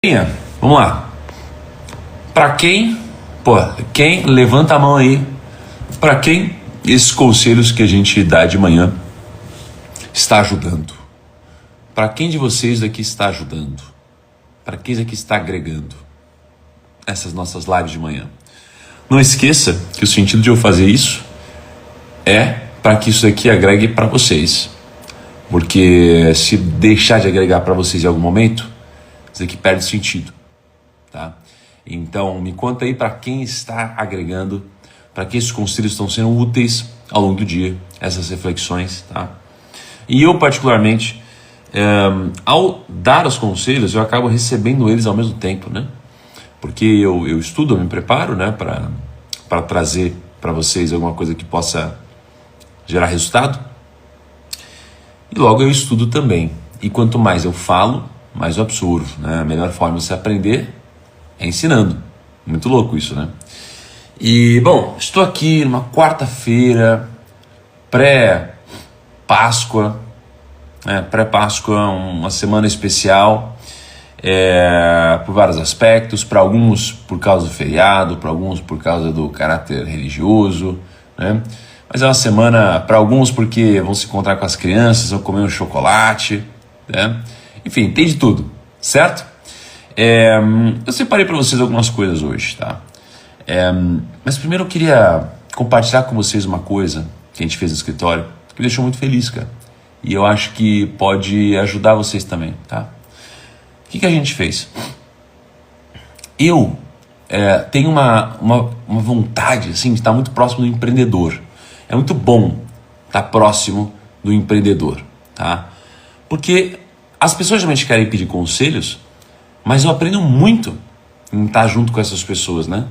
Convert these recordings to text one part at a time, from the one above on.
Vamos lá. Para quem, quem levanta a mão aí? Para quem esses conselhos que a gente dá de manhã está ajudando? Para quem de vocês aqui está ajudando? Para quem aqui está agregando essas nossas lives de manhã? Não esqueça que o sentido de eu fazer isso é para que isso aqui agregue para vocês. Porque se deixar de agregar para vocês em algum momento, isso aqui perde sentido, tá? Então, me conta aí para quem está agregando, para que esses conselhos estão sendo úteis ao longo do dia, essas reflexões, tá? E eu, particularmente, ao dar os conselhos, eu acabo recebendo eles ao mesmo tempo, né? Porque eu estudo, eu me preparo, né, para trazer para vocês alguma coisa que possa gerar resultado. E logo eu estudo também. E quanto mais eu falo, mais eu absorvo, né? A melhor forma de você aprender é ensinando. Muito louco isso, né? E, bom, estou aqui numa quarta-feira, pré-Páscoa, uma semana especial, por vários aspectos, para alguns por causa do feriado, para alguns por causa do caráter religioso, né? Mas é uma semana para alguns porque vão se encontrar com as crianças, vão comer um chocolate, né? Enfim, tem de tudo, certo? Eu separei para vocês algumas coisas hoje, tá? Mas primeiro eu queria compartilhar com vocês uma coisa que a gente fez no escritório que me deixou muito feliz, cara. E eu acho que pode ajudar vocês também, tá? O que a gente fez? Eu tenho uma vontade, assim, de estar muito próximo do empreendedor. É muito bom estar próximo do empreendedor, tá? Porque as pessoas geralmente querem pedir conselhos, mas eu aprendo muito em estar junto com essas pessoas, né?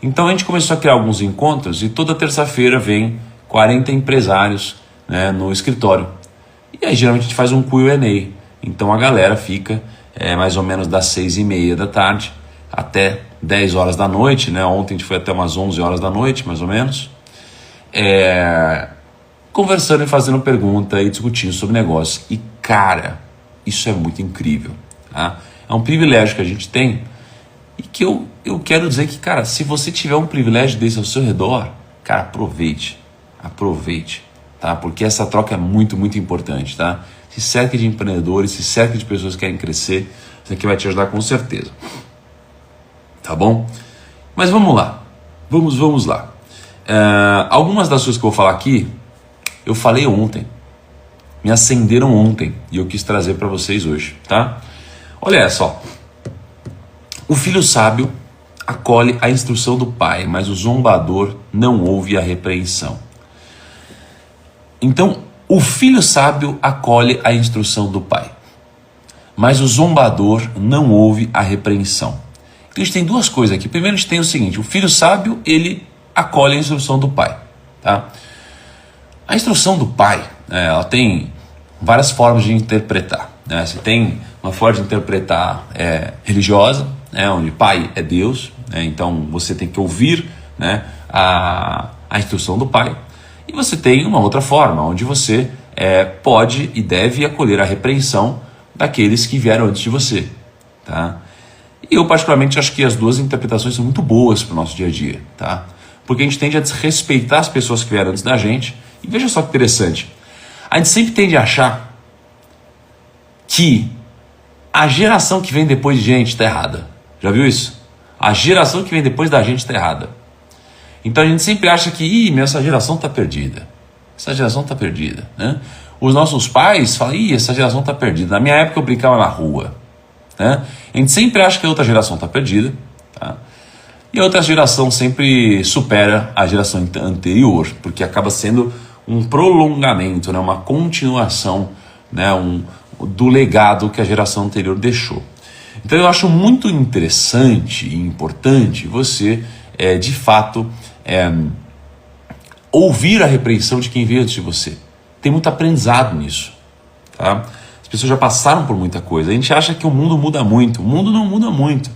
Então a gente começou a criar alguns encontros e toda terça-feira vem 40 empresários, né, no escritório. E aí geralmente a gente faz um Q&A. Então a galera fica mais ou menos das 6:30 da tarde até 10 horas da noite, né? Ontem a gente foi até umas 11 horas da noite, mais ou menos. Conversando e fazendo pergunta e discutindo sobre negócio. E cara, isso é muito incrível, tá? É um privilégio que a gente tem e que eu quero dizer que, cara, se você tiver um privilégio desse ao seu redor, cara, aproveite, tá? Porque essa troca é muito, muito importante, tá? Se cerque de empreendedores, se cerque de pessoas que querem crescer, isso aqui vai te ajudar com certeza, tá bom? Mas vamos lá, vamos lá. Algumas das coisas que eu vou falar aqui, eu falei ontem, me acenderam ontem e eu quis trazer para vocês hoje, tá? Olha só. O filho sábio acolhe a instrução do pai, mas o zombador não ouve a repreensão. Então, o filho sábio acolhe a instrução do pai, mas o zombador não ouve a repreensão. Então, a gente tem duas coisas aqui. Primeiro, a gente tem o seguinte: o filho sábio, ele acolhe a instrução do pai, tá? A instrução do pai, ela tem várias formas de interpretar, né? Você tem uma forma de interpretar religiosa, né? Onde pai é Deus, né? Então você tem que ouvir, né, a instrução do pai. E você tem uma outra forma, onde você pode e deve acolher a repreensão daqueles que vieram antes de você, tá? E eu particularmente acho que as duas interpretações são muito boas para o nosso dia a dia, tá? Porque a gente tende a desrespeitar as pessoas que vieram antes da gente. E veja só que interessante, a gente sempre tende a achar que a geração que vem depois de gente está errada. Já viu isso? A geração que vem depois da gente está errada. Então a gente sempre acha que essa geração está perdida. Essa geração está perdida, né? Os nossos pais falam, essa geração está perdida. Na minha época eu brincava na rua, né? A gente sempre acha que a outra geração está perdida, tá? E a outra geração sempre supera a geração anterior, porque acaba sendo um prolongamento, né? Uma continuação, né? Do legado que a geração anterior deixou. Então eu acho muito interessante e importante você, de fato, ouvir a repreensão de quem veio antes de você. Tem muito aprendizado nisso, tá? As pessoas já passaram por muita coisa. A gente acha que o mundo muda muito. O mundo não muda muito.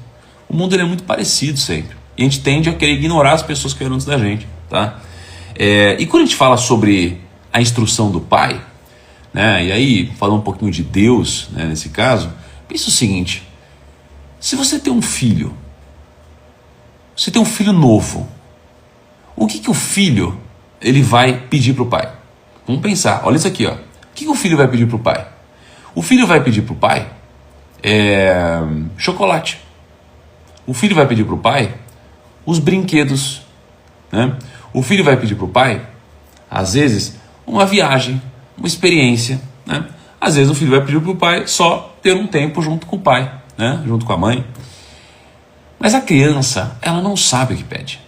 O mundo ele é muito parecido sempre. E a gente tende a querer ignorar as pessoas que vieram antes da gente, tá? E quando a gente fala sobre a instrução do pai, né, e aí falando um pouquinho de Deus, né, nesse caso, pensa o seguinte: Se você tem um filho, você tem um filho novo, o que o filho ele vai pedir para o pai? Vamos pensar, olha isso aqui, ó. O que o filho vai pedir para o pai? O filho vai pedir para o pai chocolate. O filho vai pedir para o pai os brinquedos, né? O filho vai pedir para o pai, às vezes, uma viagem, uma experiência, né? Às vezes o filho vai pedir para o pai só ter um tempo junto com o pai, né? Junto com a mãe. Mas a criança, ela não sabe o que pede.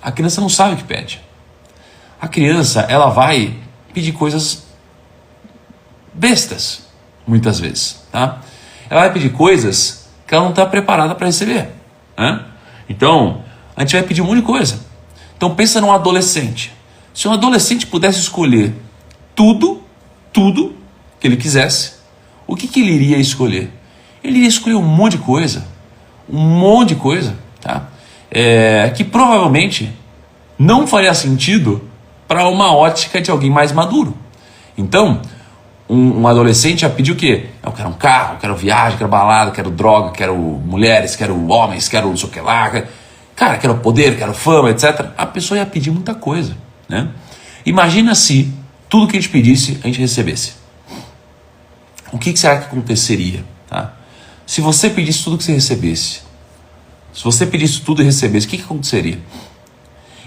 A criança não sabe o que pede. A criança, ela vai pedir coisas bestas, muitas vezes, tá? Ela vai pedir coisas que ela não está preparada para receber, né? Então, a gente vai pedir um monte de coisa. Então, pensa num adolescente. Se um adolescente pudesse escolher tudo que ele quisesse, o que ele iria escolher? Ele iria escolher um monte de coisa, tá? Que provavelmente não faria sentido para uma ótica de alguém mais maduro. Então, um adolescente já pediu o quê? Eu quero um carro, eu quero viagem, quero balada, quero droga, quero mulheres, quero homens, quero não sei o que lá. Cara, quero poder, quero fama, etc. A pessoa ia pedir muita coisa, né? Imagina se tudo que a gente pedisse, a gente recebesse. O que será que aconteceria, tá? Se você pedisse tudo que você recebesse, se você pedisse tudo e recebesse, o que aconteceria?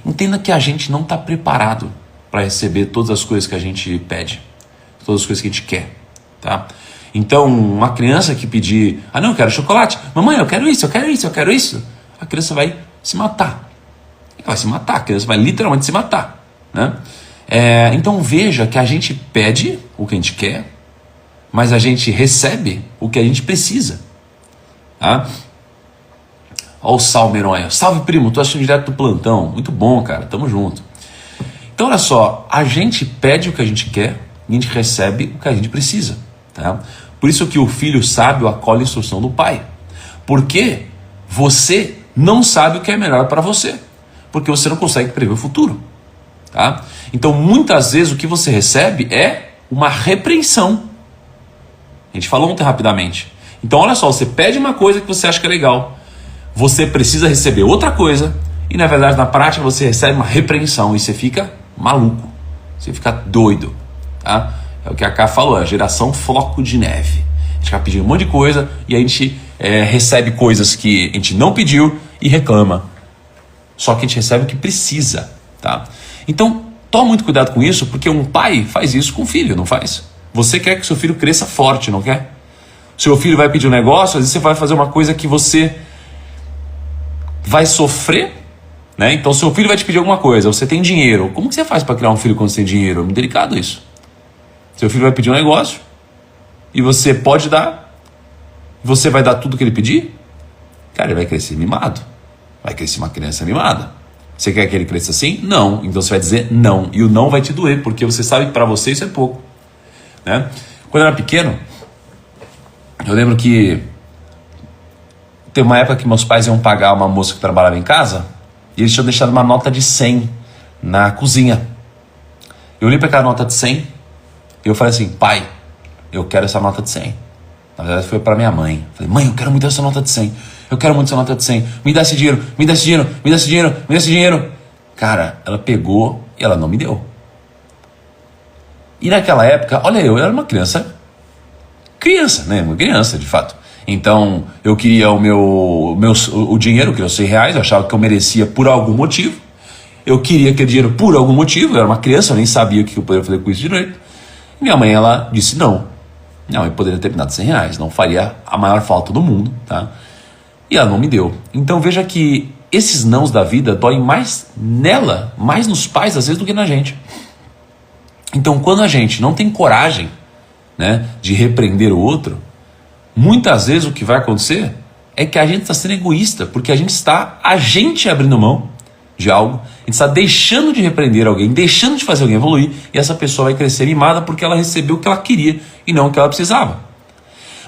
Entenda que a gente não está preparado para receber todas as coisas que a gente pede, todas as coisas que a gente quer, tá? Então, uma criança que pedir, não, eu quero chocolate, mamãe, eu quero isso, eu quero isso, eu quero isso, a criança vai se matar. Ela vai se matar, a criança vai literalmente se matar, né? Então veja que a gente pede o que a gente quer, mas a gente recebe o que a gente precisa, tá? Olha o Salve Herói. Salve, primo, tô assistindo direto do plantão. Muito bom, cara, tamo junto. Então olha só, a gente pede o que a gente quer e a gente recebe o que a gente precisa, tá? Por isso que o filho sábio acolhe a instrução do pai. Porque você não sabe o que é melhor para você, porque você não consegue prever o futuro, tá? Então muitas vezes o que você recebe é uma repreensão. A gente falou ontem rapidamente. Então olha só, você pede uma coisa que você acha que é legal, você precisa receber outra coisa e na verdade na prática você recebe uma repreensão e você fica maluco, você fica doido, tá? É o que a Ká falou, a geração floco de neve. A gente vai pedir um monte de coisa e a gente recebe coisas que a gente não pediu e reclama. Só que a gente recebe o que precisa, tá? Então toma muito cuidado com isso, porque um pai faz isso com o filho, não faz? Você quer que seu filho cresça forte, não quer? Seu filho vai pedir um negócio, às vezes você vai fazer uma coisa que você vai sofrer, né? Então seu filho vai te pedir alguma coisa, você tem dinheiro. Como que você faz para criar um filho quando você tem dinheiro? É muito delicado isso. Seu filho vai pedir um negócio e você pode dar, você vai dar tudo que ele pedir? Cara, ele vai crescer mimado. Vai crescer uma criança mimada. Você quer que ele cresça assim? Não. Então você vai dizer não. E o não vai te doer, porque você sabe que para você isso é pouco, né? Quando eu era pequeno, eu lembro que teve uma época que meus pais iam pagar uma moça que trabalhava em casa e eles tinham deixado uma nota de 100 na cozinha. Eu olhei para aquela nota de 100 e eu falei assim, pai, eu quero essa nota de 100. Na verdade foi para minha mãe. Eu falei, mãe, eu quero muito essa nota de 100. Eu quero muito essa nota de 100. Me dá esse dinheiro, me dá esse dinheiro, me dá esse dinheiro, me dá esse dinheiro. Cara, ela pegou e ela não me deu. E naquela época, olha, eu era uma criança, né? Uma criança, de fato. Então, eu queria o dinheiro, que era R$100, eu achava que eu merecia por algum motivo. Eu queria aquele dinheiro por algum motivo, eu era uma criança, eu nem sabia o que eu poderia fazer com isso direito. Minha mãe, ela disse não. Minha mãe poderia ter me dado R$100, não faria a maior falta do mundo, tá? E ela não me deu. Então veja que esses nãos da vida doem mais nela, mais nos pais às vezes do que na gente. Então quando a gente não tem coragem, né, de repreender o outro, muitas vezes o que vai acontecer é que a gente está sendo egoísta, porque a gente abrindo mão de algo, a gente está deixando de repreender alguém, deixando de fazer alguém evoluir, e essa pessoa vai crescer mimada porque ela recebeu o que ela queria e não o que ela precisava.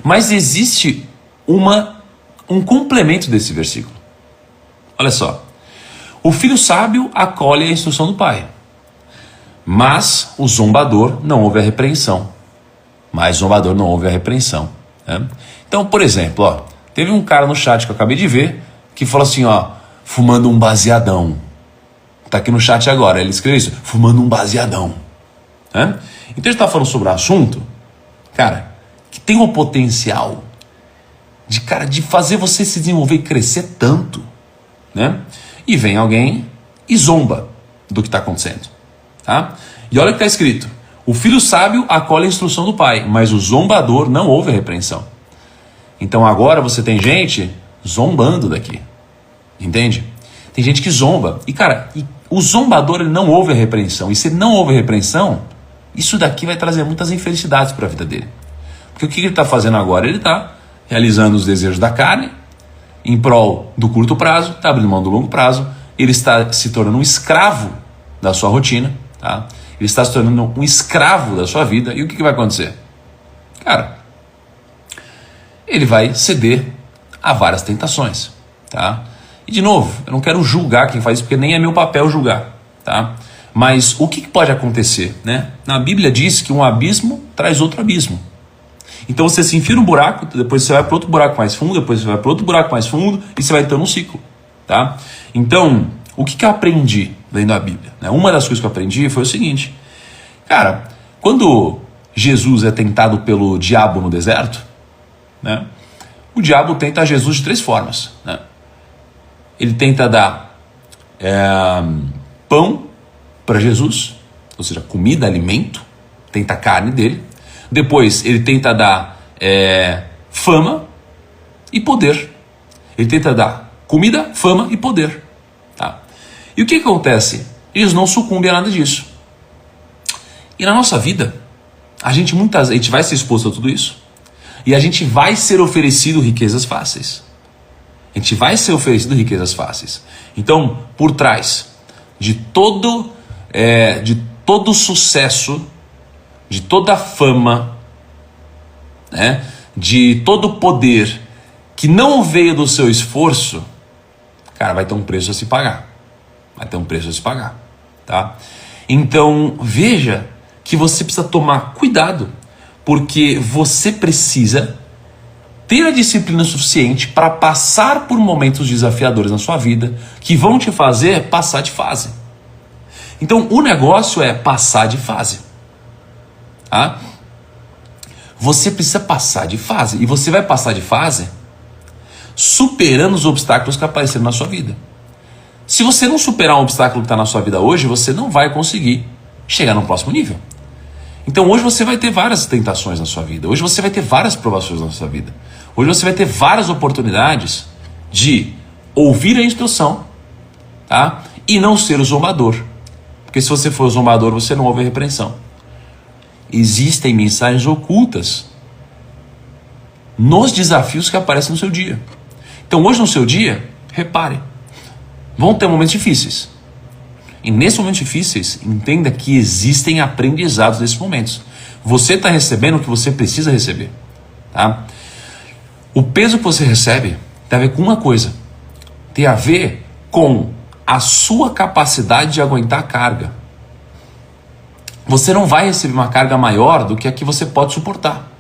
Mas existe um complemento desse versículo. Olha só. O filho sábio acolhe a instrução do pai, mas o zombador não ouve a repreensão. Né? Então, por exemplo, Teve um cara no chat que eu acabei de ver que falou assim, ó, fumando um baseadão. Tá aqui no chat agora, ele escreveu isso, fumando um baseadão. Né? Então a gente tá falando sobre um assunto, cara, que tem um potencial de fazer você se desenvolver e crescer tanto, né? E vem alguém e zomba do que está acontecendo, tá? E olha o que está escrito: o filho sábio acolhe a instrução do pai, mas o zombador não ouve a repreensão. Então agora você tem gente zombando daqui, entende? Tem gente que zomba, e cara, o zombador ele não ouve a repreensão, e se ele não ouve a repreensão, isso daqui vai trazer muitas infelicidades para a vida dele. Porque o que ele está fazendo agora? Ele está realizando os desejos da carne em prol do curto prazo, está abrindo mão do longo prazo, ele está se tornando um escravo da sua rotina, tá? Ele está se tornando um escravo da sua vida, e o que vai acontecer? Cara, ele vai ceder a várias tentações, tá? E de novo, eu não quero julgar quem faz isso, porque nem é meu papel julgar, tá? Mas o que pode acontecer, né? Na Bíblia diz que um abismo traz outro abismo. Então você se enfia num buraco, depois você vai para outro buraco mais fundo, depois você vai para outro buraco mais fundo, e você vai entrando num ciclo, tá? Então, o que eu aprendi lendo a Bíblia? Né? Uma das coisas que eu aprendi foi o seguinte, cara, quando Jesus é tentado pelo diabo no deserto, né? O diabo tenta Jesus de 3 formas, né? Ele tenta dar pão para Jesus, ou seja, comida, alimento, tenta a carne dele. Depois ele tenta dar fama e poder. Ele tenta dar comida, fama e poder, tá? E o que acontece? Eles não sucumbem a nada disso. E na nossa vida, a gente vai ser exposto a tudo isso, e a gente vai ser oferecido riquezas fáceis. A gente vai ser oferecido riquezas fáceis. Então, por trás de todo sucesso, de toda fama, né, de todo poder que não veio do seu esforço, cara, vai ter um preço a se pagar. Vai ter um preço a se pagar, tá? Então, veja que você precisa tomar cuidado, porque você precisa ter a disciplina suficiente para passar por momentos desafiadores na sua vida, que vão te fazer passar de fase. Então, o negócio é passar de fase. Tá? Você precisa passar de fase, e você vai passar de fase superando os obstáculos que apareceram na sua vida. Se você não superar um obstáculo que está na sua vida hoje, você não vai conseguir chegar no próximo nível. Então hoje você vai ter várias tentações na sua vida, hoje você vai ter várias provações na sua vida, hoje você vai ter várias oportunidades de ouvir a instrução, tá? E não ser o zombador, porque se você for o zombador, você não ouve a repreensão. Existem mensagens ocultas nos desafios que aparecem no seu dia. Então hoje no seu dia, repare, vão ter momentos difíceis. E nesses momentos difíceis, entenda que existem aprendizados nesses momentos. Você está recebendo o que você precisa receber, tá? O peso que você recebe tem a ver com uma coisa. Tem a ver com a sua capacidade de aguentar a carga. Você não vai receber uma carga maior do que a que você pode suportar.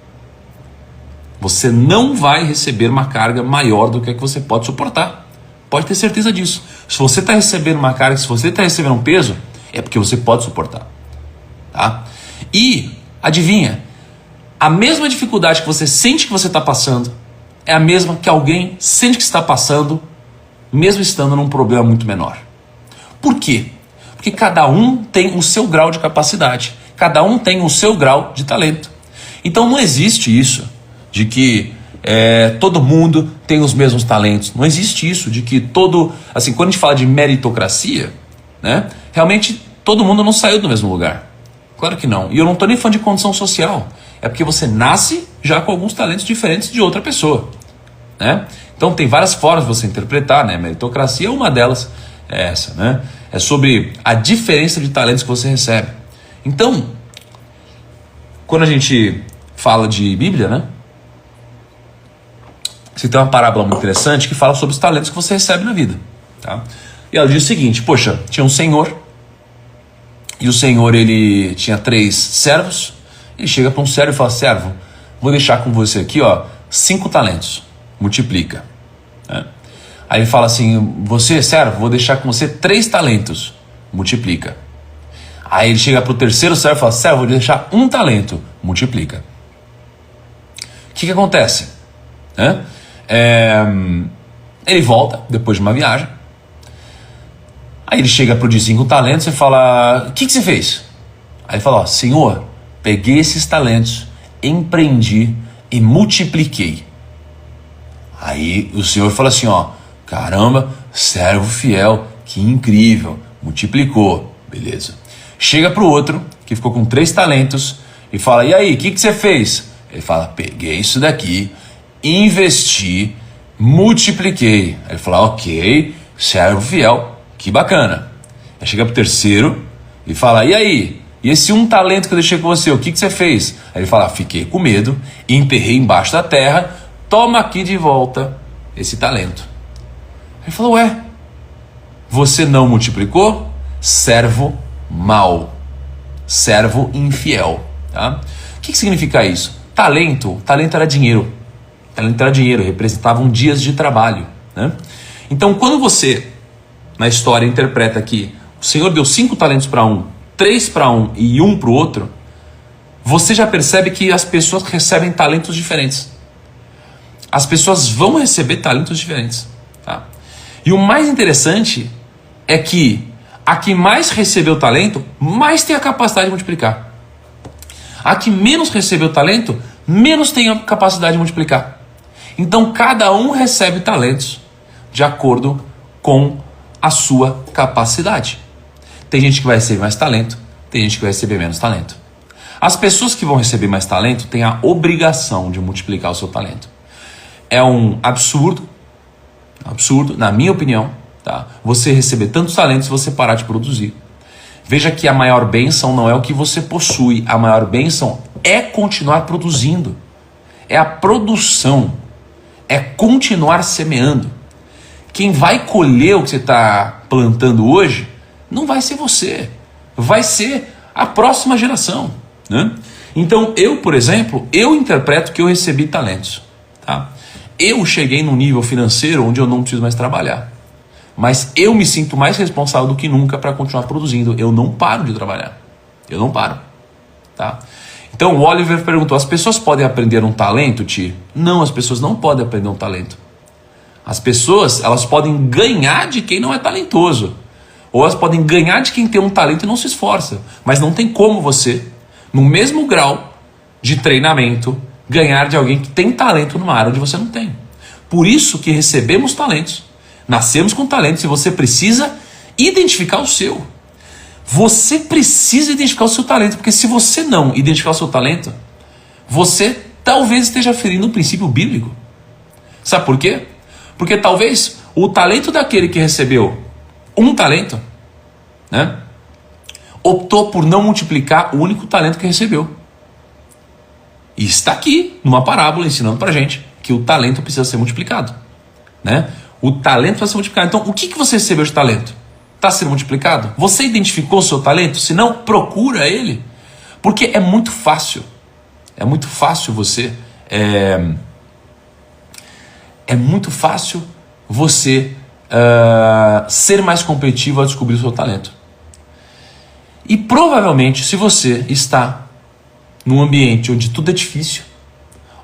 Você não vai receber uma carga maior do que a que você pode suportar. Pode ter certeza disso. Se você está recebendo uma carga, se você está recebendo um peso, é porque você pode suportar, tá? E, adivinha, a mesma dificuldade que você sente que você está passando é a mesma que alguém sente que está passando, mesmo estando num problema muito menor. Por quê? Porque cada um tem o seu grau de capacidade, cada um tem o seu grau de talento. Então não existe isso de que todo mundo tem os mesmos talentos. Não existe isso de que assim, quando a gente fala de meritocracia, né, realmente todo mundo não saiu do mesmo lugar. Claro que não. E eu não estou nem falando de condição social. É porque você nasce já com alguns talentos diferentes de outra pessoa, né? Então tem várias formas de você interpretar, né? Meritocracia é uma delas, é essa, né? É sobre a diferença de talentos que você recebe. Então, quando a gente fala de Bíblia, né? Você tem uma parábola muito interessante que fala sobre os talentos que você recebe na vida, tá? E ela diz o seguinte: poxa, tinha um senhor, e o senhor ele tinha 3 servos. Ele chega para um servo e fala: servo, vou deixar com você aqui, ó, 5 talentos. multiplica. Né? Aí ele fala assim, você, servo, vou deixar com você 3 talentos, multiplica. Aí ele chega para o terceiro servo e fala, servo, vou deixar 1 talento, multiplica. O que acontece? Né? Ele volta, depois de uma viagem. Aí ele chega para o de 5 talentos e fala, o que você fez? Aí ele fala, Senhor, peguei esses talentos, empreendi e multipliquei. Aí o Senhor fala assim, caramba, servo fiel, que incrível, multiplicou, beleza. Chega para o outro, que ficou com 3 talentos, e fala, e aí, o que você fez? Ele fala, peguei isso daqui, investi, multipliquei. Aí ele fala, ok, servo fiel, que bacana. Aí chega pro terceiro e fala, e aí? E esse 1 talento que eu deixei com você, o que você fez? Aí ele fala, fiquei com medo, enterrei embaixo da terra, toma aqui de volta esse talento. Aí ele falou, ué, você não multiplicou? Servo mau, servo infiel. Tá? O que significa isso? Talento era dinheiro. Talento era dinheiro, representavam dias de trabalho. Né? Então quando você, na história, interpreta que o Senhor deu 5 talentos para um, 3 para um e 1 para o outro, você já percebe que as pessoas recebem talentos diferentes. As pessoas vão receber talentos diferentes. Tá? E o mais interessante é que a que mais recebeu talento, mais tem a capacidade de multiplicar. A que menos recebeu talento, menos tem a capacidade de multiplicar. Então cada um recebe talentos de acordo com a sua capacidade. Tem gente que vai receber mais talento, tem gente que vai receber menos talento. As pessoas que vão receber mais talento têm a obrigação de multiplicar o seu talento. É um absurdo, na minha opinião, tá? Você receber tantos talentos e você parar de produzir. Veja que a maior bênção não é o que você possui, a maior bênção é continuar produzindo. É a produção, é continuar semeando. Quem vai colher o que você está plantando hoje não vai ser você, vai ser a próxima geração. Né? Então eu, por exemplo, eu interpreto que eu recebi talentos. Tá? Eu cheguei num nível financeiro onde eu não preciso mais trabalhar. Mas eu me sinto mais responsável do que nunca para continuar produzindo. Eu não paro de trabalhar. Eu não paro. Tá? Então o Oliver perguntou, as pessoas podem aprender um talento, Ti? Não, as pessoas não podem aprender um talento. As pessoas, elas podem ganhar de quem não é talentoso. Ou elas podem ganhar de quem tem um talento e não se esforça. Mas não tem como você, no mesmo grau de treinamento, ganhar de alguém que tem talento numa área onde você não tem. Por isso que recebemos talentos. Nascemos com talentos e você precisa identificar o seu. Você precisa identificar o seu talento, porque se você não identificar o seu talento, você talvez esteja ferindo um princípio bíblico. Sabe por quê? Porque talvez o talento daquele que recebeu 1 talento, né, optou por não multiplicar o único talento que recebeu. E está aqui numa parábola ensinando pra gente que o talento precisa ser multiplicado. Né? O talento vai ser multiplicado. Então, o que você recebeu de talento? Está sendo multiplicado? Você identificou o seu talento? Se não, procura ele. Porque é muito fácil. É muito fácil você... É muito fácil você ser mais competitivo ao descobrir o seu talento. E provavelmente, se você está num ambiente onde tudo é difícil,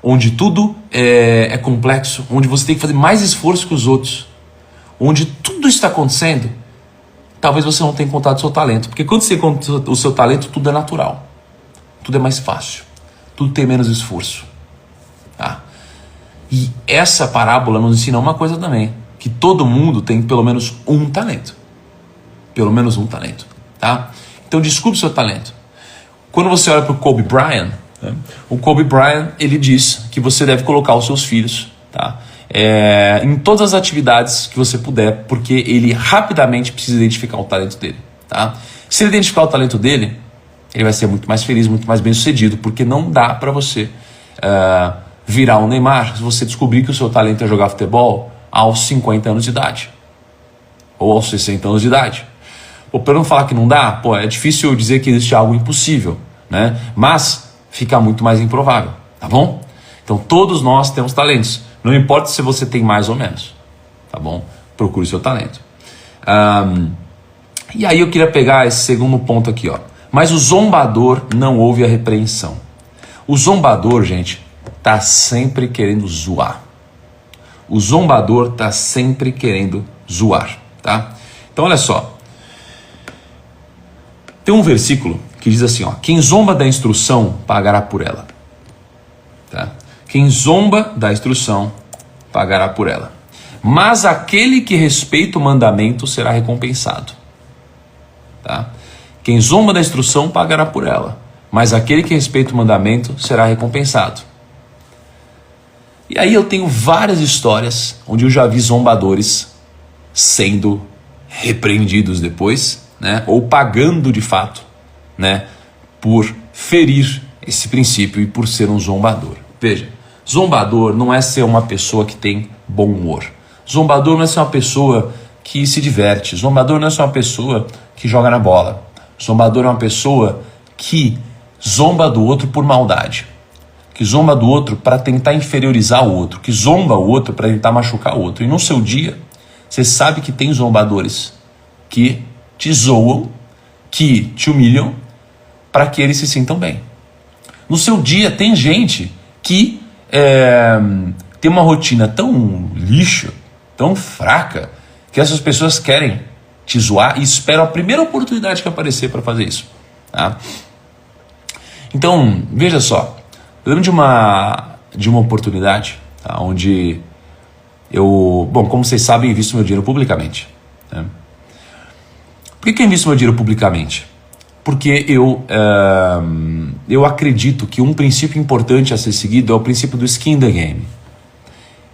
onde tudo é complexo, onde você tem que fazer mais esforço que os outros, onde tudo está acontecendo, talvez você não tenha encontrado o seu talento. Porque quando você encontra o seu talento, tudo é natural. Tudo é mais fácil. Tudo tem menos esforço. Tá? E essa parábola nos ensina uma coisa também, que todo mundo tem pelo menos um talento. Pelo menos um talento. Tá? Então descubra o seu talento. Quando você olha para o Kobe Bryant, né, o Kobe Bryant, ele diz que você deve colocar os seus filhos, tá, em todas as atividades que você puder, porque ele rapidamente precisa identificar o talento dele. Tá? Se ele identificar o talento dele, ele vai ser muito mais feliz, muito mais bem sucedido, porque não dá para você virar um Neymar se você descobrir que o seu talento é jogar futebol aos 50 anos de idade ou aos 60 anos de idade. Para não falar que não dá, é difícil dizer que existe algo impossível, né? Mas fica muito mais improvável, tá bom? Então todos nós temos talentos, Não importa se você tem mais ou menos, tá bom? Procure seu talento. E aí eu queria pegar esse segundo ponto aqui, ó. Mas o zombador não ouve a repreensão. O zombador, gente, tá sempre querendo zoar. O zombador tá sempre querendo zoar, tá? Então olha só. Tem um versículo que diz assim, ó: quem zomba da instrução pagará por ela. Tá? Quem zomba da instrução pagará por ela. Mas aquele que respeita o mandamento será recompensado. Tá? Quem zomba da instrução pagará por ela. Mas aquele que respeita o mandamento será recompensado. E aí eu tenho várias histórias onde eu já vi zombadores sendo repreendidos depois, né? Ou pagando de fato, né? Por ferir esse princípio e por ser um zombador. Veja, zombador não é ser uma pessoa que tem bom humor. Zombador não é ser uma pessoa que se diverte. Zombador não é ser uma pessoa que joga na bola. Zombador é uma pessoa que zomba do outro por maldade. Que zomba do outro para tentar inferiorizar o outro. Que zomba o outro para tentar machucar o outro. E no seu dia, você sabe que tem zombadores que te zoam, que te humilham, para que eles se sintam bem. No seu dia tem gente que tem uma rotina tão lixo, tão fraca, que essas pessoas querem te zoar e esperam a primeira oportunidade que aparecer para fazer isso. Tá? Então, veja só, eu lembro de uma oportunidade, tá, onde eu, como vocês sabem, invisto meu dinheiro publicamente. Né? Por que eu invisto meu dinheiro publicamente? Porque eu acredito que um princípio importante a ser seguido é o princípio do skin in the game.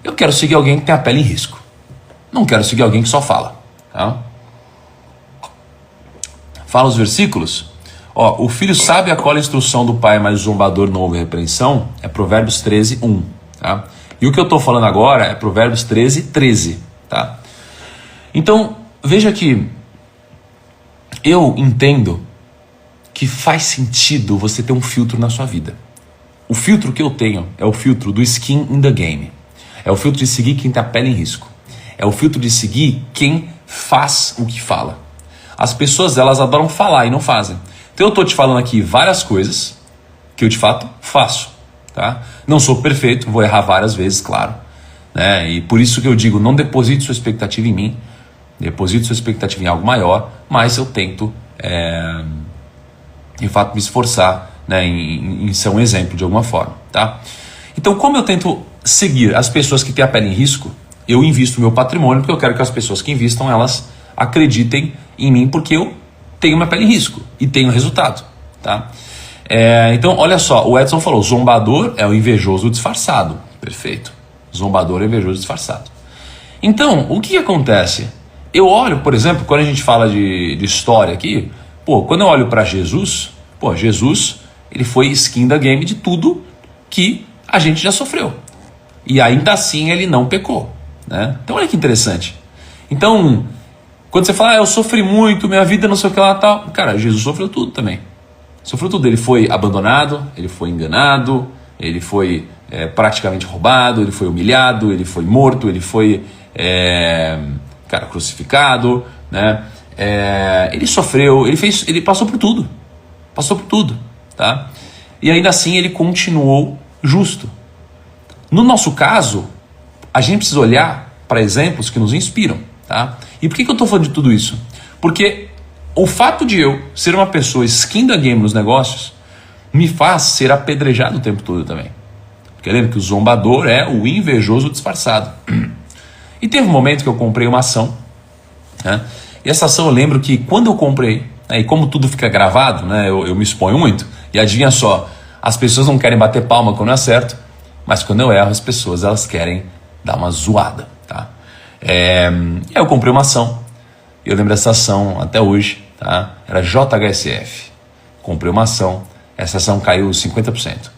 Eu quero seguir alguém que tem a pele em risco. Não quero seguir alguém que só fala. Tá? Fala os versículos. Ó, o filho sabe acolhe a instrução do pai, mas o zombador não ouve a repreensão. É Provérbios 13, 1. Tá? E o que eu estou falando agora é Provérbios 13, 13. Tá? Então, veja que eu entendo que faz sentido você ter um filtro na sua vida. O filtro que eu tenho é o filtro do skin in the game. É o filtro de seguir quem tem a pele em risco. É o filtro de seguir quem faz o que fala. As pessoas, elas adoram falar e não fazem. Então eu estou te falando aqui várias coisas que eu de fato faço. Tá? Não sou perfeito, vou errar várias vezes, claro. Né? E por isso que eu digo, não deposite sua expectativa em mim. Deposite sua expectativa em algo maior, mas eu tento, de fato, me esforçar, né, em ser um exemplo de alguma forma. Tá? Então, como eu tento seguir as pessoas que têm a pele em risco, eu invisto meu patrimônio, porque eu quero que as pessoas que investam, elas acreditem em mim, porque eu tenho minha pele em risco e tenho resultado. Tá? Então, olha só, o Edson falou, zombador é o invejoso disfarçado. Perfeito. Zombador é o invejoso disfarçado. Então, o que acontece? Eu olho, por exemplo, quando a gente fala de história aqui, quando eu olho para Jesus, Jesus, ele foi skin da game de tudo que a gente já sofreu. E ainda assim ele não pecou. Né? Então olha que interessante. Então, quando você fala, eu sofri muito, minha vida não sei o que lá, tal. Cara, Jesus sofreu tudo também. Sofreu tudo. Ele foi abandonado, ele foi enganado, ele foi praticamente roubado, ele foi humilhado, ele foi morto, ele foi... crucificado, né? Ele sofreu, ele passou por tudo, tá? E ainda assim ele continuou justo. No nosso caso, a gente precisa olhar para exemplos que nos inspiram, tá? E por que eu estou falando de tudo isso? Porque o fato de eu ser uma pessoa skin da game nos negócios me faz ser apedrejado o tempo todo também. Porque lembra que o zombador é o invejoso disfarçado. E teve um momento que eu comprei uma ação, né? E essa ação eu lembro que quando eu comprei, né, e como tudo fica gravado, né, eu me exponho muito, e adivinha só, as pessoas não querem bater palma quando eu acerto, mas quando eu erro as pessoas elas querem dar uma zoada. Tá? Eu comprei uma ação, eu lembro dessa ação até hoje, tá? Era JHSF, comprei uma ação, essa ação caiu 50%.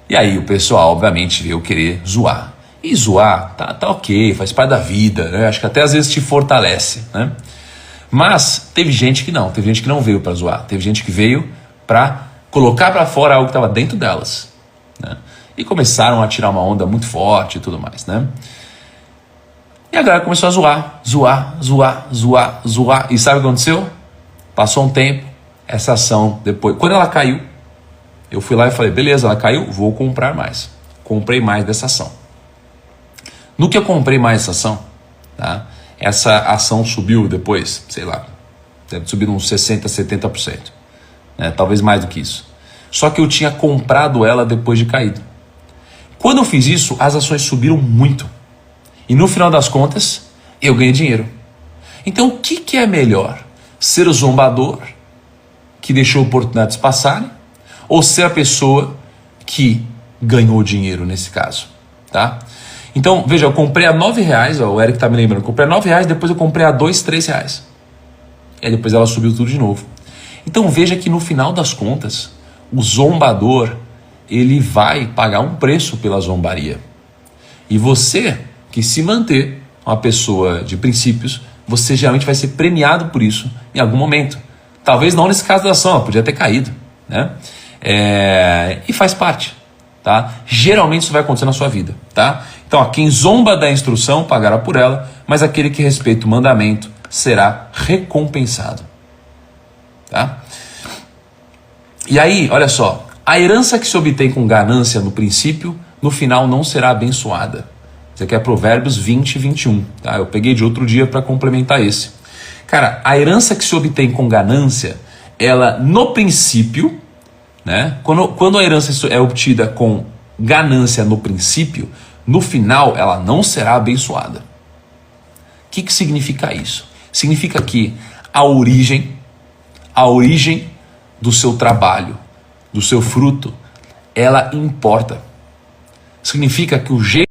E aí o pessoal obviamente veio querer zoar. E zoar, tá ok, faz parte da vida, né? Acho que até às vezes te fortalece, né? Mas teve gente que não veio para zoar, teve gente que veio para colocar para fora algo que estava dentro delas, né? E começaram a tirar uma onda muito forte e tudo mais, né? E a galera começou a zoar. E sabe o que aconteceu? Passou um tempo, essa ação depois... Quando ela caiu, eu fui lá e falei, beleza, ela caiu, vou comprar mais. Comprei mais dessa ação. No que eu comprei mais essa ação, tá? Essa ação subiu depois, sei lá, deve subir uns 60%, 70%. Né? Talvez mais do que isso. Só que eu tinha comprado ela depois de caído. Quando eu fiz isso, as ações subiram muito. E no final das contas, eu ganhei dinheiro. Então o que é melhor? Ser o zombador que deixou oportunidades passarem? Ou ser a pessoa que ganhou dinheiro nesse caso? Tá? Então, veja, eu comprei a R$9, ó, o Eric tá me lembrando, eu comprei a R$9, depois eu comprei a R$2, R$3. E aí depois ela subiu tudo de novo. Então veja que no final das contas, o zombador, ele vai pagar um preço pela zombaria. E você, que se manter uma pessoa de princípios, você geralmente vai ser premiado por isso em algum momento. Talvez não nesse caso da ação, ela podia ter caído, né? E faz parte, tá? Geralmente isso vai acontecer na sua vida, tá? Então, ó, quem zomba da instrução pagará por ela, mas aquele que respeita o mandamento será recompensado, tá? E aí, olha só, a herança que se obtém com ganância no princípio, no final não será abençoada. Isso aqui é Provérbios 20 e 21, tá? Eu peguei de outro dia para complementar esse. Cara, a herança que se obtém com ganância, ela no princípio, né? Quando a herança é obtida com ganância no princípio, no final ela não será abençoada. O que significa isso? Significa que a origem do seu trabalho, do seu fruto, ela importa. Significa que o jeito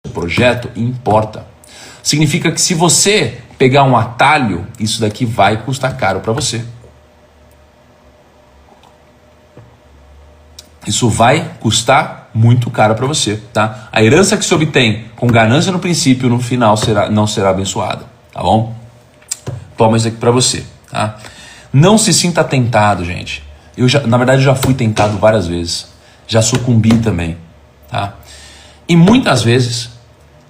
do projeto importa. Significa que se você pegar um atalho, isso daqui vai custar caro para você. Isso vai custar muito caro para você, tá? A herança que se obtém com ganância no princípio, no final não será abençoada, tá bom? Toma isso aqui para você, tá? Não se sinta tentado, gente. Na verdade, já fui tentado várias vezes. Já sucumbi também, tá? E muitas vezes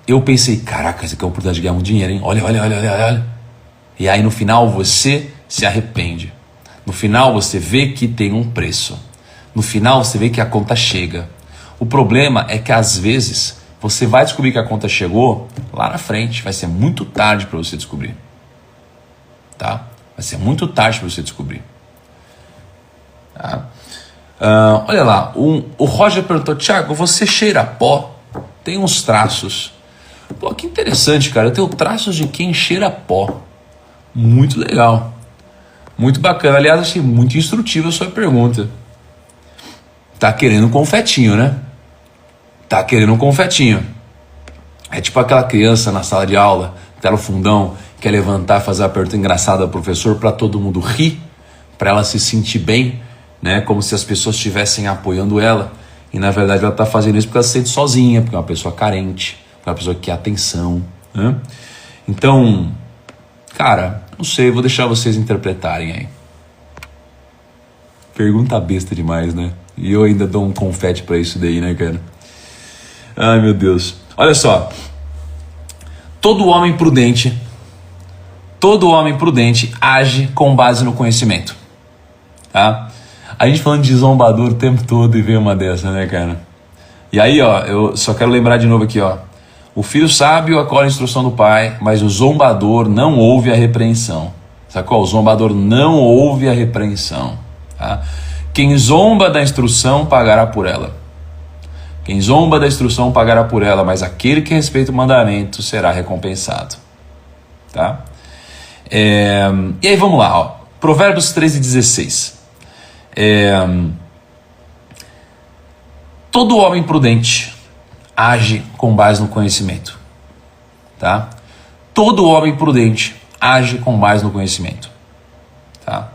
eu pensei, caraca, isso aqui é uma oportunidade de ganhar um dinheiro, hein? Olha. E aí no final você se arrepende. No final você vê que tem um preço. No final você vê que a conta chega. O problema é que às vezes você vai descobrir que a conta chegou lá na frente. Vai ser muito tarde para você descobrir. Tá? Vai ser muito tarde para você descobrir. Tá? Olha lá, o Roger perguntou, Thiago, você cheira pó? Tem uns traços. Pô, que interessante, cara. Eu tenho traços de quem cheira pó. Muito legal. Muito bacana. Aliás, achei muito instrutiva a sua pergunta. Tá querendo um confetinho, né? Tá querendo um confetinho. É tipo aquela criança na sala de aula, tela fundão, quer levantar e fazer uma pergunta engraçada ao professor para todo mundo rir, para ela se sentir bem, né? Como se as pessoas estivessem apoiando ela. E na verdade ela tá fazendo isso porque ela se sente sozinha, porque é uma pessoa carente, porque é uma pessoa que quer atenção, né? Então, cara, não sei, vou deixar vocês interpretarem aí. Pergunta besta demais, né? E eu ainda dou um confete pra isso daí, né, cara? Ai, meu Deus. Olha só. Todo homem prudente age com base no conhecimento. Tá? A gente falando de zombador o tempo todo e veio uma dessa, né, cara? E aí, ó, eu só quero lembrar de novo aqui, ó. O filho sábio acolhe a instrução do pai, mas o zombador não ouve a repreensão. Sacou? O zombador não ouve a repreensão. Tá? Quem zomba da instrução pagará por ela. Quem zomba da instrução pagará por ela, mas aquele que respeita o mandamento será recompensado. Tá? E aí vamos lá, ó. Provérbios 13:16. Todo homem prudente age com base no conhecimento. Tá? Todo homem prudente age com base no conhecimento. Tá?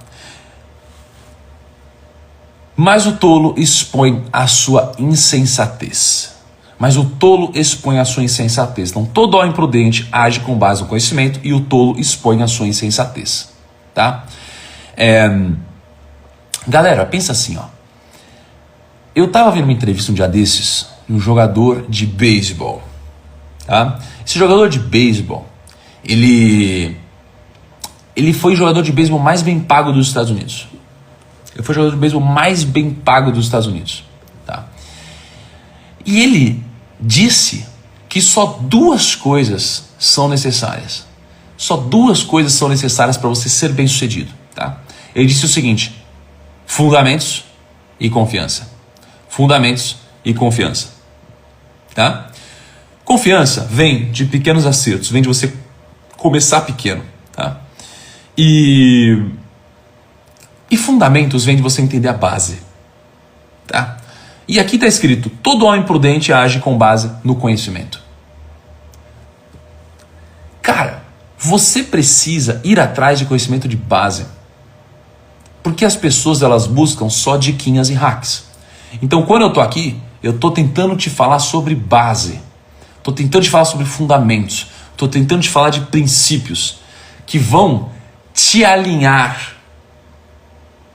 Mas o tolo expõe a sua insensatez. mas o tolo expõe a sua insensatez. Então, todo homem prudente age com base no conhecimento e o tolo expõe a sua insensatez. Tá? Galera, pensa assim, ó. Eu tava vendo uma entrevista um dia desses de um jogador de beisebol. Tá? Esse jogador de beisebol, ele foi o jogador de beisebol mais bem pago dos Estados Unidos. Ele foi o jogador de beisebol mais bem pago dos Estados Unidos. Tá? E ele disse que só duas coisas são necessárias. Só duas coisas são necessárias para você ser bem sucedido. Tá? Ele disse o seguinte: fundamentos e confiança. Fundamentos e confiança. Tá? Confiança vem de pequenos acertos, vem de você começar pequeno. Tá? E fundamentos vem de você entender a base. Tá? E aqui está escrito: todo homem prudente age com base no conhecimento. Cara, você precisa ir atrás de conhecimento de base. Porque as pessoas, elas buscam só diquinhas e hacks. Então, quando eu tô aqui, eu tô tentando te falar sobre base. Tô tentando te falar sobre fundamentos. Tô tentando te falar de princípios que vão te alinhar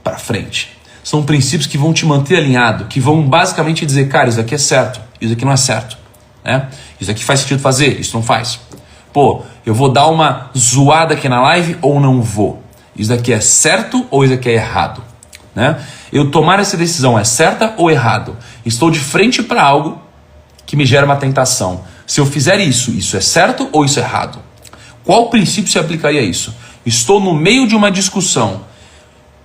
para frente. São princípios que vão te manter alinhado, que vão basicamente dizer: cara, isso aqui é certo, isso aqui não é certo, né? Isso aqui faz sentido fazer, isso não faz. Pô, eu vou dar uma zoada aqui na live ou não vou? Isso daqui é certo ou isso daqui é errado? Né? Eu tomar essa decisão é certa ou errado? Estou de frente para algo que me gera uma tentação. Se eu fizer isso, isso é certo ou isso é errado? Qual princípio se aplicaria a isso? Estou no meio de uma discussão.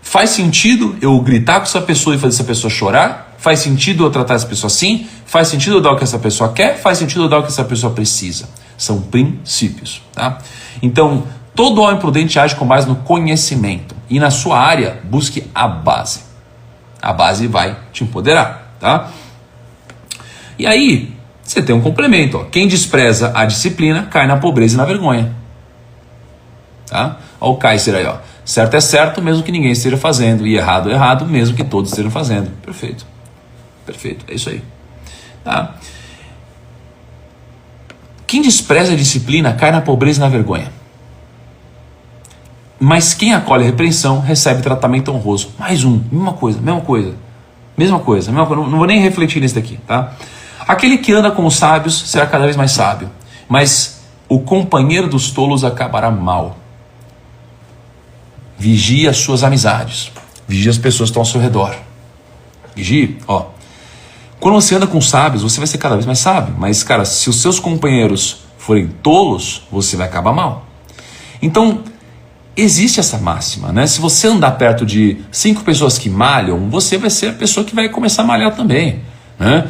Faz sentido eu gritar com essa pessoa e fazer essa pessoa chorar? Faz sentido eu tratar essa pessoa assim? Faz sentido eu dar o que essa pessoa quer? Faz sentido eu dar o que essa pessoa precisa? São princípios. Tá? Então, todo homem prudente age com base no conhecimento. E na sua área, busque a base. A base vai te empoderar. Tá? E aí, você tem um complemento. Ó. Quem despreza a disciplina cai na pobreza e na vergonha. Tá? Olha o Kaiser aí. Ó. Certo é certo, mesmo que ninguém esteja fazendo. E errado é errado, mesmo que todos estejam fazendo. Perfeito. Perfeito. É isso aí. Tá? Quem despreza a disciplina cai na pobreza e na vergonha. Mas quem acolhe a repreensão recebe tratamento honroso. Mais um, mesma coisa. Não vou nem refletir nisso daqui, tá? Aquele que anda com os sábios será cada vez mais sábio, mas o companheiro dos tolos acabará mal. Vigie as suas amizades. Vigie as pessoas que estão ao seu redor. Vigie, ó. Quando você anda com sábios, você vai ser cada vez mais sábio. Mas, cara, se os seus companheiros forem tolos, você vai acabar mal. Então, existe essa máxima, né? Se você andar perto de 5 pessoas que malham, você vai ser a pessoa que vai começar a malhar também, né?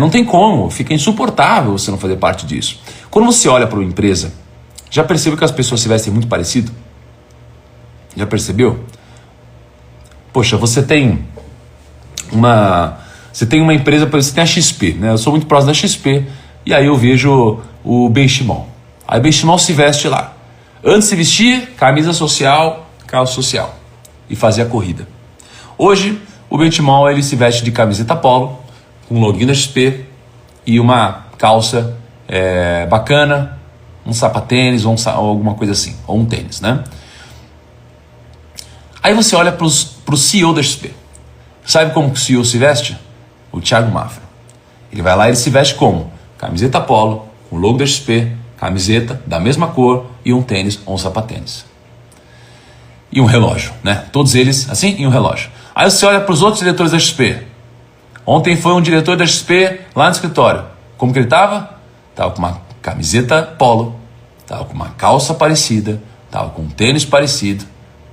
Não tem como, fica insuportável você não fazer parte disso. Quando você olha para uma empresa, já percebeu que as pessoas se vestem muito parecido? Já percebeu? Poxa, você tem uma empresa, você tem a XP, né? Eu sou muito próximo da XP, e aí eu vejo o Benchimol. Aí o Benchimol se veste lá. Antes se vestia, camisa social, calça social, e fazia a corrida. Hoje, o Benchimol, ele se veste de camiseta polo, com um loginho da XP e uma calça bacana, um sapatênis ou alguma coisa assim, ou um tênis, né? Aí você olha para o CEO da XP. Sabe como que o CEO se veste? O Thiago Mafra. Ele vai lá e ele se veste como? Camiseta polo, com o logo da XP, camiseta da mesma cor e um tênis ou um sapatênis. E um relógio, né? Todos eles assim, e um relógio. Aí você olha para os outros diretores da XP. Ontem foi um diretor da XP lá no escritório. Como que ele estava? Estava com uma camiseta polo, estava com uma calça parecida, estava com um tênis parecido,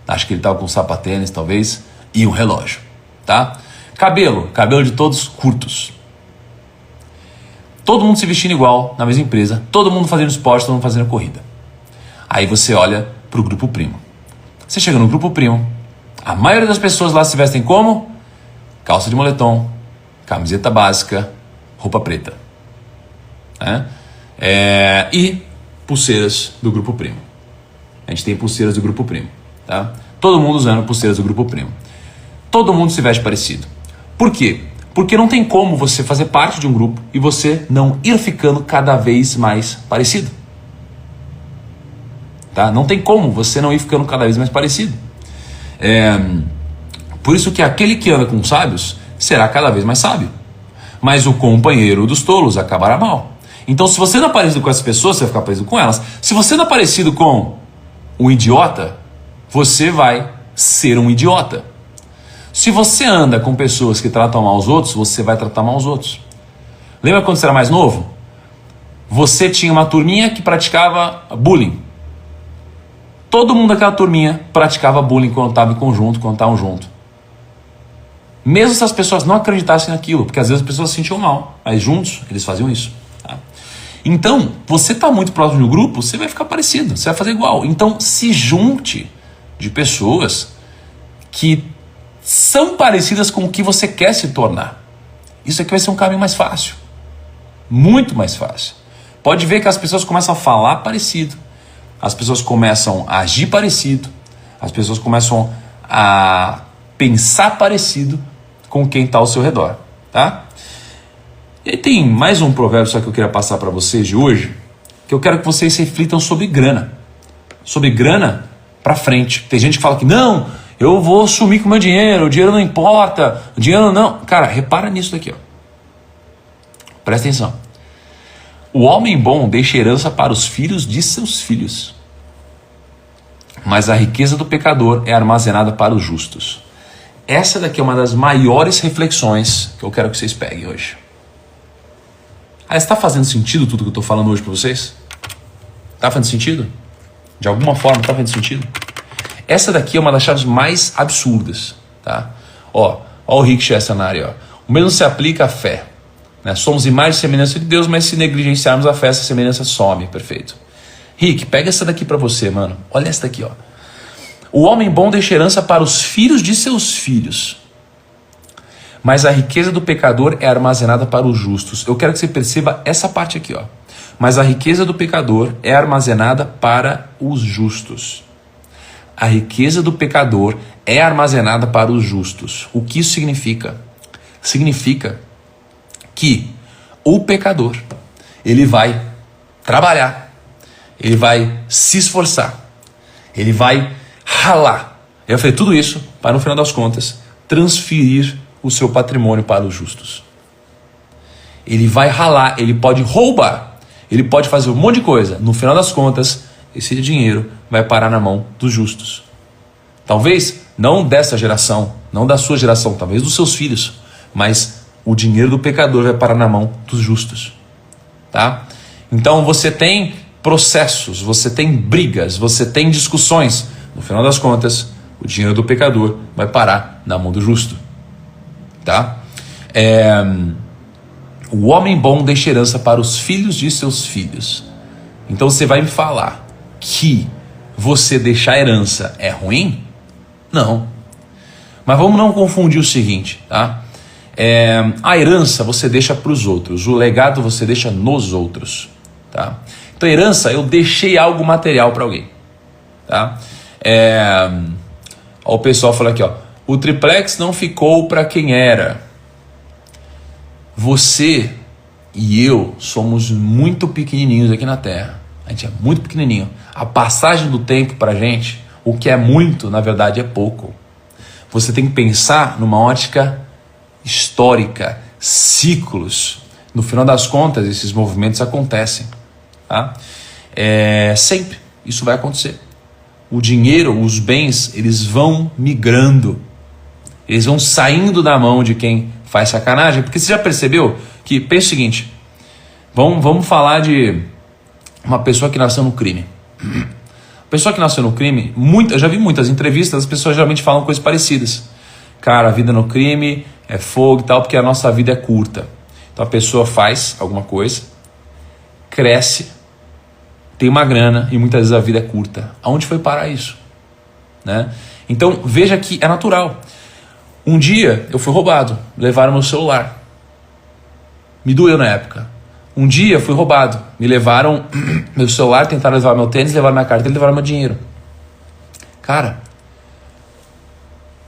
acho que ele estava com um sapatênis talvez, e um relógio. Tá? Cabelo de todos curtos. Todo mundo se vestindo igual na mesma empresa, todo mundo fazendo esporte, todo mundo fazendo corrida. Aí você olha para o grupo primo. Você chega no grupo primo, a maioria das pessoas lá se vestem como? Calça de moletom, camiseta básica, roupa preta. E pulseiras do grupo primo. A gente tem pulseiras do grupo primo. Tá? Todo mundo usando pulseiras do grupo primo. Todo mundo se veste parecido. Por quê? Porque não tem como você fazer parte de um grupo e você não ir ficando cada vez mais parecido. Tá? Não tem como você não ir ficando cada vez mais parecido. Por isso que aquele que anda com sábios será cada vez mais sábio. Mas o companheiro dos tolos acabará mal. Então, se você não é parecido com essas pessoas, você vai ficar parecido com elas. Se você não é parecido com um idiota, você vai ser um idiota. Se você anda com pessoas que tratam mal os outros, você vai tratar mal os outros. Lembra quando você era mais novo? Você tinha uma turminha que praticava bullying. Todo mundo daquela turminha praticava bullying quando estava em conjunto, quando estavam juntos. Mesmo se as pessoas não acreditassem naquilo, porque às vezes as pessoas se sentiam mal, mas juntos eles faziam isso. Tá? Então, você está muito próximo de um grupo, você vai ficar parecido, você vai fazer igual. Então, se junte de pessoas que são parecidas com o que você quer se tornar. Isso aqui vai ser um caminho mais fácil. Muito mais fácil. Pode ver que as pessoas começam a falar parecido. As pessoas começam a agir parecido. As pessoas começam a pensar parecido com quem está ao seu redor. Tá? E aí tem mais um provérbio só que eu queria passar para vocês de hoje, que eu quero que vocês reflitam sobre grana. Sobre grana para frente. Tem gente que fala que não, eu vou sumir com o meu dinheiro, o dinheiro não importa, o dinheiro não... Cara, repara nisso daqui, ó. Presta atenção. O homem bom deixa herança para os filhos de seus filhos, mas a riqueza do pecador é armazenada para os justos. Essa daqui é uma das maiores reflexões que eu quero que vocês peguem hoje. Está fazendo sentido tudo que eu estou falando hoje para vocês? Está fazendo sentido? De alguma forma está fazendo sentido? Essa daqui é uma das chaves mais absurdas. Tá? Ó o Rick Chestanari. O mesmo se aplica à fé. Né? Somos imagem e semelhança de Deus, mas se negligenciarmos a fé, essa semelhança some. Perfeito. Rick, pega essa daqui para você, mano. Olha essa daqui. Ó. O homem bom deixa herança para os filhos de seus filhos, mas a riqueza do pecador é armazenada para os justos. Eu quero que você perceba essa parte aqui. Ó. Mas a riqueza do pecador é armazenada para os justos. A riqueza do pecador é armazenada para os justos. O que isso significa? Significa que o pecador, ele vai trabalhar, ele vai se esforçar, ele vai ralar. Eu falei tudo isso para, no final das contas, transferir o seu patrimônio para os justos. Ele vai ralar, ele pode roubar, ele pode fazer um monte de coisa. No final das contas, esse dinheiro vai parar na mão dos justos. Talvez não dessa geração, não da sua geração, talvez dos seus filhos, mas o dinheiro do pecador vai parar na mão dos justos. Tá? Então você tem processos, você tem brigas, você tem discussões. No final das contas, o dinheiro do pecador vai parar na mão do justo. Tá? O homem bom deixa herança para os filhos de seus filhos. Então você vai me falar que você deixar herança é ruim? Não. Mas vamos não confundir o seguinte, tá? A herança você deixa para os outros, o legado você deixa nos outros, tá? Então herança, eu deixei algo material para alguém, tá? Ó, o pessoal fala aqui, ó, o triplex não ficou para quem era. Você e eu somos muito pequenininhos aqui na Terra. A gente é muito pequenininho. A passagem do tempo para a gente, o que é muito, na verdade, é pouco. Você tem que pensar numa ótica histórica, ciclos. No final das contas, esses movimentos acontecem. Tá? Sempre isso vai acontecer. O dinheiro, os bens, eles vão migrando. Eles vão saindo da mão de quem faz sacanagem. Porque você já percebeu que, pensa o seguinte, vamos falar de uma pessoa que nasceu no crime. A pessoa que nasceu no crime, eu já vi muitas entrevistas, as pessoas geralmente falam coisas parecidas. Cara, a vida no crime é fogo e tal, porque a nossa vida é curta. Então a pessoa faz alguma coisa, cresce, tem uma grana e muitas vezes a vida é curta. Aonde foi parar isso? Né? Então veja que é natural. Um dia eu fui roubado, levaram meu celular. Me doeu na época. Um dia eu fui roubado, me levaram meu celular, tentaram levar meu tênis, levaram minha carteira e levaram meu dinheiro. Cara,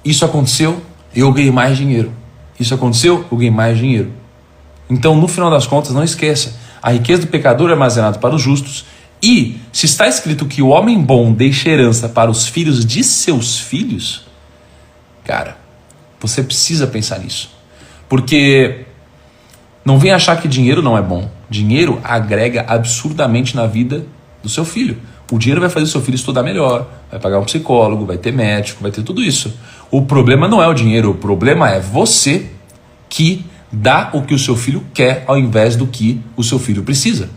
isso aconteceu, eu ganhei mais dinheiro. Isso aconteceu, eu ganhei mais dinheiro. Então, no final das contas, não esqueça, a riqueza do pecador é armazenada para os justos, e se está escrito que o homem bom deixa herança para os filhos de seus filhos, cara, você precisa pensar nisso. Porque não vem achar que dinheiro não é bom. Dinheiro agrega absurdamente na vida do seu filho. O dinheiro vai fazer o seu filho estudar melhor, vai pagar um psicólogo, vai ter médico, vai ter tudo isso. O problema não é o dinheiro, o problema é você que dá o que o seu filho quer ao invés do que o seu filho precisa.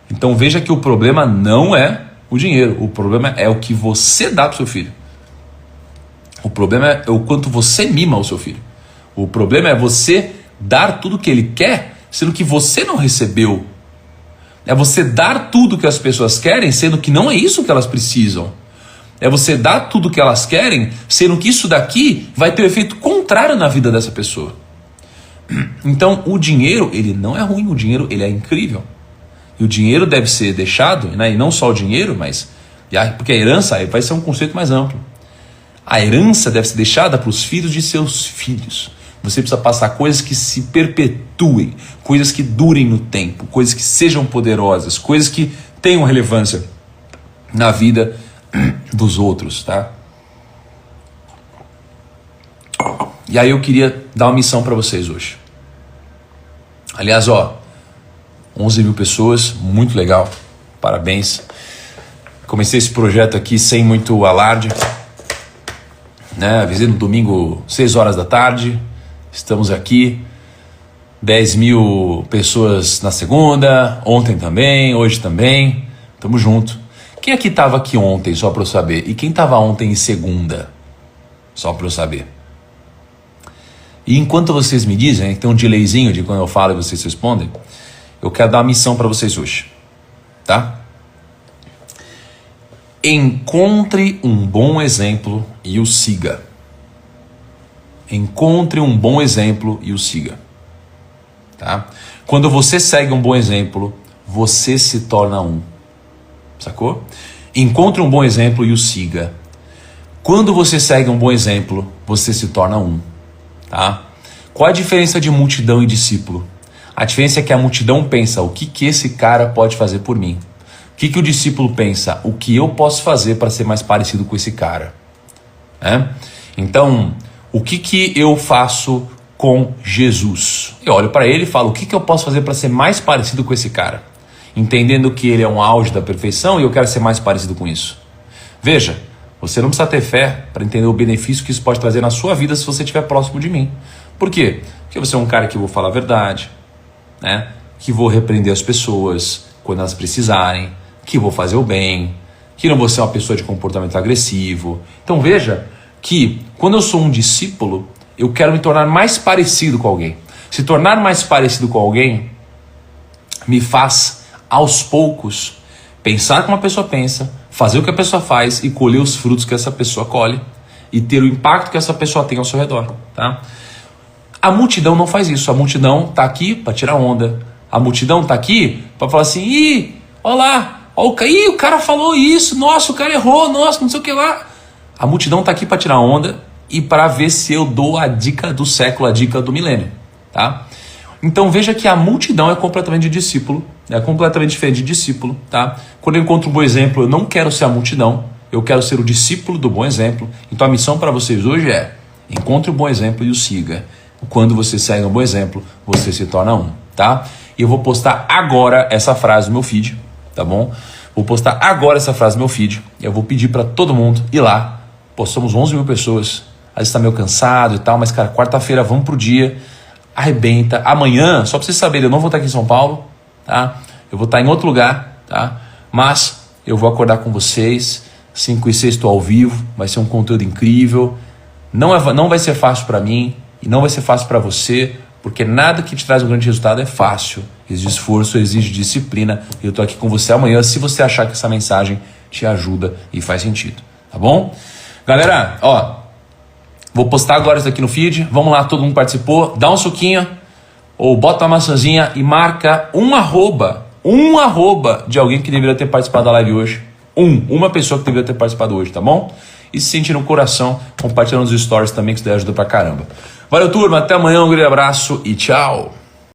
Então veja que o problema não é o dinheiro, o problema é o que você dá para o seu filho. O problema é o quanto você mima o seu filho. O problema é você dar tudo o que ele quer, sendo que você não recebeu. É você dar tudo que as pessoas querem, sendo que não é isso que elas precisam. É você dar tudo o que elas querem, sendo que isso daqui vai ter um efeito contrário na vida dessa pessoa. Então o dinheiro, ele não é ruim, o dinheiro ele é incrível. E o dinheiro deve ser deixado, né? E não só o dinheiro, mas porque a herança aí vai ser um conceito mais amplo. A herança deve ser deixada para os filhos de seus filhos. Você precisa passar coisas que se perpetuem, coisas que durem no tempo, coisas que sejam poderosas, coisas que tenham relevância na vida dos outros, tá? E aí eu queria dar uma missão para vocês hoje. Aliás, 11 mil pessoas, muito legal, parabéns. Comecei esse projeto aqui sem muito alarde, né? Avisei no domingo, 6 horas da tarde, estamos aqui, 10 mil pessoas na segunda, ontem também, hoje também, tamo junto. Quem aqui estava aqui ontem, só para eu saber? E quem estava ontem em segunda? Só para eu saber. E enquanto vocês me dizem, tem um delayzinho de quando eu falo e vocês respondem, eu quero dar uma missão para vocês hoje, tá? Encontre um bom exemplo e o siga. Encontre um bom exemplo e o siga, tá? Quando você segue um bom exemplo, você se torna um, sacou? Encontre um bom exemplo e o siga. Quando você segue um bom exemplo, você se torna um, tá? Qual a diferença de multidão e discípulo? A diferença é que a multidão pensa, o que esse cara pode fazer por mim? O que o discípulo pensa? O que eu posso fazer para ser mais parecido com esse cara? Então, o que eu faço com Jesus? Eu olho para ele e falo, o que eu posso fazer para ser mais parecido com esse cara? Entendendo que ele é um auge da perfeição e eu quero ser mais parecido com isso. Veja, você não precisa ter fé para entender o benefício que isso pode trazer na sua vida se você estiver próximo de mim. Por quê? Porque você é um cara que eu vou falar a verdade, né? Que vou repreender as pessoas quando elas precisarem, que vou fazer o bem, que não vou ser uma pessoa de comportamento agressivo. Então veja que quando eu sou um discípulo, eu quero me tornar mais parecido com alguém. Se tornar mais parecido com alguém me faz, aos poucos, pensar como a pessoa pensa, fazer o que a pessoa faz e colher os frutos que essa pessoa colhe e ter o impacto que essa pessoa tem ao seu redor, tá? A multidão não faz isso. A multidão tá aqui para tirar onda. A multidão tá aqui para falar assim, olha lá, o cara falou isso, nossa, o cara errou, nossa, não sei o que lá. A multidão tá aqui para tirar onda e para ver se eu dou a dica do século, a dica do milênio, tá? Então veja que a multidão é completamente de discípulo, é completamente diferente de discípulo, tá? Quando eu encontro um bom exemplo, eu não quero ser a multidão, eu quero ser o discípulo do bom exemplo. Então a missão para vocês hoje é, encontre um bom exemplo e o siga. Quando você segue um bom exemplo, você se torna um, tá? E eu vou postar agora essa frase no meu feed, tá bom? Vou postar agora essa frase no meu feed. Eu vou pedir para todo mundo ir lá. Pô, somos 11 mil pessoas. Às vezes tá meio cansado e tal, mas cara, quarta-feira vamos pro dia. Arrebenta. Amanhã, só pra vocês saberem, eu não vou estar aqui em São Paulo, tá? Eu vou estar em outro lugar, tá? Mas eu vou acordar com vocês. 5 e 6 estou ao vivo. Vai ser um conteúdo incrível. Não vai ser fácil para mim e não vai ser fácil para você, porque nada que te traz um grande resultado é fácil. Exige esforço, exige disciplina. E eu tô aqui com você amanhã se você achar que essa mensagem te ajuda e faz sentido, tá bom? Galera, vou postar agora isso aqui no feed. Vamos lá, todo mundo participou. Dá um suquinho ou bota uma maçãzinha e marca um arroba de alguém que deveria ter participado da live hoje. Uma pessoa que deveria ter participado hoje, tá bom? E se sentir no coração, compartilhando os stories também, que isso daí ajuda pra caramba. Valeu, turma. Até amanhã. Um grande abraço e tchau.